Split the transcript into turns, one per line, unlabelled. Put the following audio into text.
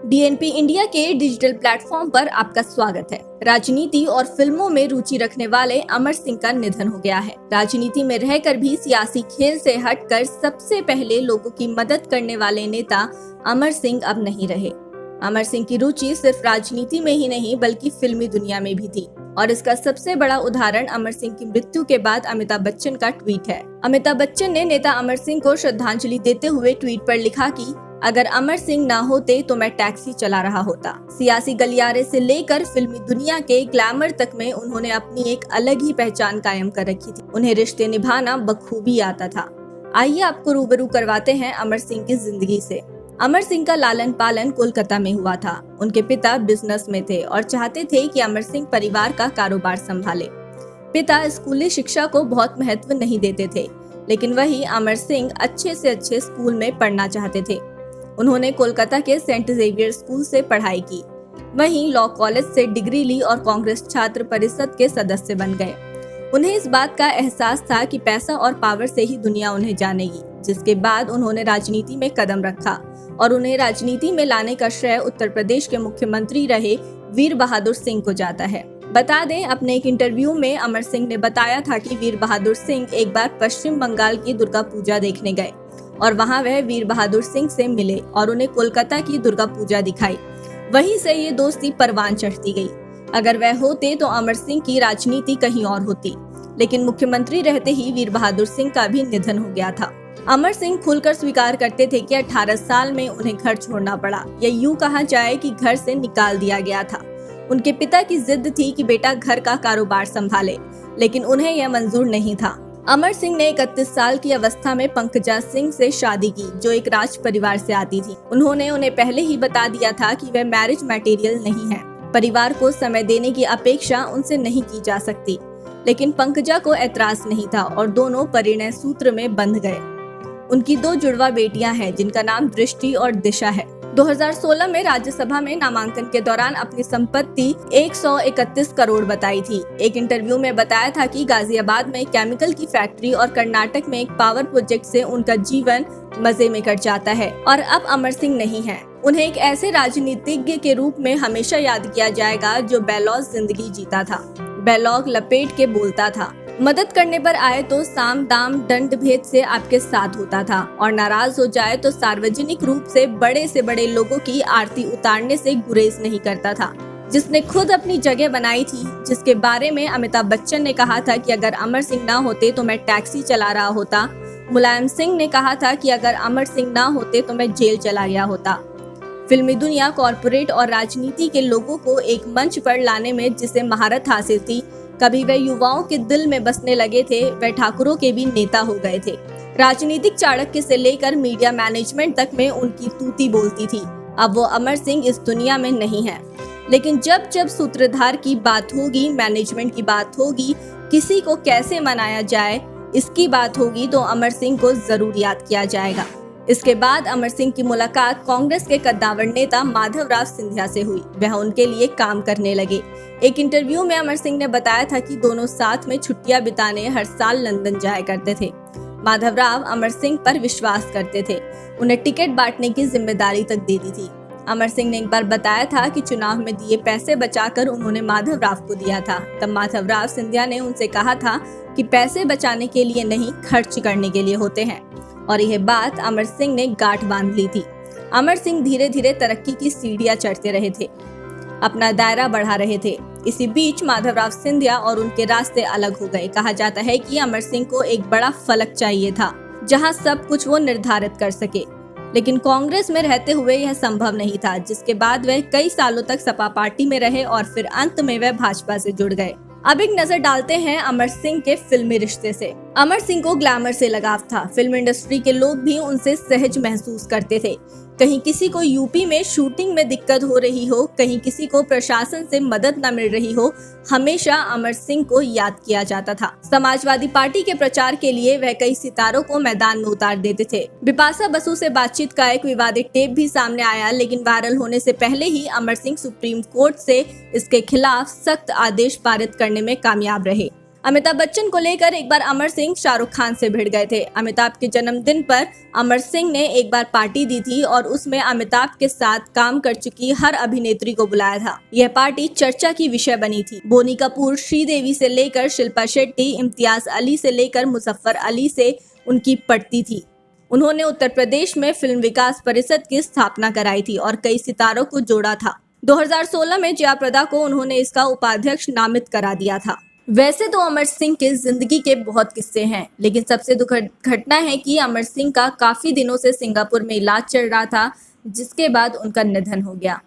DNP India के digital platform पर आपका स्वागत है। राजनीति और फिल्मों में रुचि रखने वाले अमर सिंह का निधन हो गया है। राजनीति में रहकर भी सियासी खेल से हटकर सबसे पहले लोगों की मदद करने वाले नेता अमर सिंह अब नहीं रहे। अमर सिंह की रुचि सिर्फ राजनीति में ही नहीं बल्कि फिल्मी दुनिया में भी थी और इसका सबसे बड़ा उदाहरण अमर सिंह की मृत्यु के बाद अमिताभ बच्चन का ट्वीट है। अमिताभ बच्चन ने नेता अमर सिंह को श्रद्धांजलि देते हुए ट्वीट पर लिखा कि अगर अमर सिंह ना होते तो मैं टैक्सी चला रहा होता। सियासी गलियारे से लेकर फिल्मी दुनिया के ग्लैमर तक में उन्होंने अपनी एक अलग ही पहचान कायम कर रखी थी। उन्हें रिश्ते निभाना बखूबी आता था। आइए आपको रूबरू करवाते हैं अमर सिंह की जिंदगी से। अमर सिंह का लालन पालन कोलकाता में हुआ था। उनके पिता बिजनेस में थे और चाहते थे कि अमर सिंह परिवार का कारोबार संभाले। पिता स्कूली शिक्षा को बहुत महत्व नहीं देते थे, लेकिन वही अमर सिंह अच्छे से अच्छे स्कूल में पढ़ना चाहते थे। उन्होंने कोलकाता के सेंट जेवियर स्कूल से पढ़ाई की, वहीं लॉ कॉलेज से डिग्री ली और कांग्रेस छात्र परिषद के सदस्य बन गए। उन्हें इस बात का एहसास था कि पैसा और पावर से ही दुनिया उन्हें जानेगी, जिसके बाद उन्होंने राजनीति में कदम रखा और उन्हें राजनीति में लाने का श्रेय उत्तर प्रदेश के मुख्यमंत्री रहे वीर बहादुर सिंह को जाता है। बता दें, अपने एक इंटरव्यू में अमर सिंह ने बताया था कि वीर बहादुर सिंह एक बार पश्चिम बंगाल की दुर्गा पूजा देखने गए और वहां वह वीर बहादुर सिंह से मिले और उन्हें कोलकाता की दुर्गा पूजा दिखाई। वहीं से ये दोस्ती परवान चढ़ती गई। अगर वह होते तो अमर सिंह की राजनीति कहीं और होती, लेकिन मुख्यमंत्री रहते ही वीर बहादुर सिंह का भी निधन हो गया था। अमर सिंह खुलकर स्वीकार करते थे कि 18 साल में उन्हें घर छोड़ना पड़ा, या यूं कहा जाए कि घर से निकाल दिया गया था। उनके पिता की जिद थी कि बेटा घर का कारोबार संभाले, लेकिन उन्हें यह मंजूर नहीं था। अमर सिंह ने 31 साल की अवस्था में पंकजा सिंह से शादी की, जो एक राज परिवार से आती थी। उन्होंने उन्हें पहले ही बता दिया था कि वह मैरिज मटेरियल नहीं है। परिवार को समय देने की अपेक्षा उनसे नहीं की जा सकती, लेकिन पंकजा को ऐतराज नहीं था और दोनों परिणय सूत्र में बंध गए। उनकी 2 जुड़वा बेटियां हैं, जिनका नाम दृष्टि और दिशा है। 2016 में राज्यसभा में नामांकन के दौरान अपनी संपत्ति 131 करोड़ बताई थी। एक इंटरव्यू में बताया था कि गाजियाबाद में केमिकल की फैक्ट्री और कर्नाटक में एक पावर प्रोजेक्ट से उनका जीवन मजे में कट जाता है और अब अमर सिंह नहीं है। उन्हें एक ऐसे राजनीतिज्ञ के रूप में हमेशा याद किया जाएगा जो बेलौज जिंदगी जीता था, बेलौग लपेट के बोलता था। मदद करने पर आए तो साम दाम दंड भेद से आपके साथ होता था और नाराज हो जाए तो सार्वजनिक रूप से बड़े लोगों की आरती उतारने से गुरेज नहीं करता था। जिसने खुद अपनी जगह बनाई थी, जिसके बारे में अमिताभ बच्चन ने कहा था कि अगर अमर सिंह ना होते तो मैं टैक्सी चला रहा होता। मुलायम सिंह ने कहा था कि अगर अमर सिंह ना होते तो मैं जेल चला गया होता। फिल्मी दुनिया, कॉर्पोरेट और राजनीति के लोगों को एक मंच पर लाने में जिसे महारत हासिल थी, कभी वह युवाओं के दिल में बसने लगे थे, वह ठाकुरों के भी नेता हो गए थे। राजनीतिक चाणक्य से लेकर मीडिया मैनेजमेंट तक में उनकी तूती बोलती थी। अब वो अमर सिंह इस दुनिया में नहीं है, लेकिन जब जब सूत्रधार की बात होगी, मैनेजमेंट की बात होगी, किसी को कैसे मनाया जाए इसकी बात होगी, तो अमर सिंह को जरूर याद किया जाएगा। इसके बाद अमर सिंह की मुलाकात कांग्रेस के कद्दावर नेता माधवराव सिंधिया से हुई। वह उनके लिए काम करने लगे। एक इंटरव्यू में अमर सिंह ने बताया था कि दोनों साथ में छुट्टियां बिताने हर साल लंदन जाया करते थे। माधवराव अमर सिंह पर विश्वास करते थे, उन्हें टिकट बांटने की जिम्मेदारी तक दे दी थी। अमर सिंह ने एक बार बताया था कि चुनाव में दिए पैसे बचाकर उन्होंने माधवराव को दिया था। तब माधवराव सिंधिया ने उनसे कहा था कि पैसे बचाने के लिए नहीं, खर्च करने के लिए होते हैं, और यह बात अमर सिंह ने गांठ बांध ली थी। अमर सिंह धीरे धीरे तरक्की की सीढ़ियां चढ़ते रहे थे, अपना दायरा बढ़ा रहे थे। इसी बीच माधवराव सिंधिया और उनके रास्ते अलग हो गए। कहा जाता है कि अमर सिंह को एक बड़ा फलक चाहिए था जहां सब कुछ वो निर्धारित कर सके, लेकिन कांग्रेस में रहते हुए यह संभव नहीं था, जिसके बाद वह कई सालों तक सपा पार्टी में रहे और फिर अंत में वह भाजपा से जुड़ गए। अब एक नजर डालते हैं अमर सिंह के फिल्मी रिश्ते से। अमर सिंह को ग्लैमर से लगाव था। फिल्म इंडस्ट्री के लोग भी उनसे सहज महसूस करते थे। कहीं किसी को यूपी में शूटिंग में दिक्कत हो रही हो, कहीं किसी को प्रशासन से मदद न मिल रही हो, हमेशा अमर सिंह को याद किया जाता था। समाजवादी पार्टी के प्रचार के लिए वह कई सितारों को मैदान में उतार देते थे। बिपाशा बसु से बातचीत का एक विवादित टेप भी सामने आया, लेकिन वायरल होने से पहले ही अमर सिंह सुप्रीम कोर्ट से इसके खिलाफ सख्त आदेश पारित करने में कामयाब रहे। अमिताभ बच्चन को लेकर एक बार अमर सिंह शाहरुख खान से भिड़ गए थे। अमिताभ के जन्मदिन पर अमर सिंह ने एक बार पार्टी दी थी और उसमें अमिताभ के साथ काम कर चुकी हर अभिनेत्री को बुलाया था। यह पार्टी चर्चा की विषय बनी थी। बोनी कपूर, श्रीदेवी से लेकर शिल्पा शेट्टी, इम्तियाज अली से लेकर मुजफ्फर अली से उनकी पटती थी। उन्होंने उत्तर प्रदेश में फिल्म विकास परिषद की स्थापना कराई थी और कई सितारों को जोड़ा था। 2016 में जया प्रदा को उन्होंने इसका उपाध्यक्ष नामित करा दिया था। वैसे तो अमर सिंह के जिंदगी के बहुत किस्से हैं, लेकिन सबसे दुखद घटना है कि अमर सिंह का काफी दिनों से सिंगापुर में इलाज चल रहा था, जिसके बाद उनका निधन हो गया।